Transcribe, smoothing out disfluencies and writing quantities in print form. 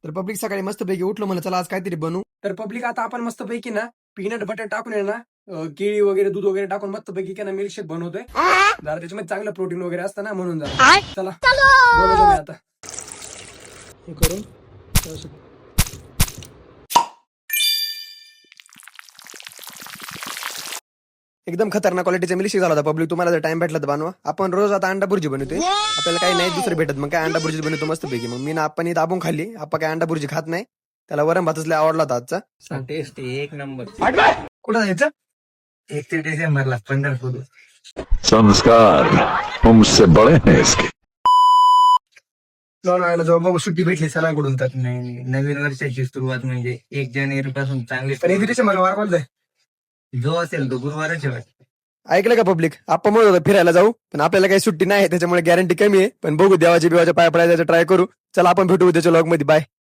तर पब्लिक सकाळी मस्तपैकी उठलो म्हणलं चला आज काहीतरी बनवू. तर पब्लिक आता आपण मस्तपैकी ना पीनट बटर टाकून आहे ना केळी वगैरे दूध वगैरे टाकून मस्तपैकी काय ना मिल्कशेक बनवतोय. जरा त्याच्यामध्ये चांगलं प्रोटीन वगैरे असतं ना म्हणून जरा चला बनवतो मी आता हे करून एकदम खतरनाक क्वालिटीचा मिल्कशेक झाला होता पब्लिक. तुम्हाला जर टाइम भेटला तर बनवा. आपण रोज आता अंडा बुर्जी बनवतोय. आपल्याला काही नाही दुसरं भेटत मग काय अंडा बुर्जी बनवतो मस्तपैकी. मग मी ना आपण दाबून खाल्ली. आपण काय अंडा बुर्जी खात नाही. त्याला वरण भातच लय आवडला होता आजचा. टेस्ट एक नंबर. कुठं जायचं 1 डिसेंबरला पंढरपूर. संस्कार मुझसे बड़े हैं इसके. लोणावळ्याला जेव्हा बघू सुट्टी भेटली सणाकडून तर नाही नवीन वर्षाची सुरुवात म्हणजे 1 जानेवारी पासून चांगली. पण 1 डिसेंबर वार बोलतोय. जो असेल तो गुरुवारच आहे. ऐकलं का पब्लिक? आपण म्हणत होतो फिरायला जाऊ पण आपल्याला काही सुट्टी नाही त्याच्यामुळे गॅरंटी कमी आहे. पण बघू देवाच्या बिवाच्या पाया पडायला ट्राय करू. चला आपण भेटू उद्याच्या व्लॉग मध्ये. बाय.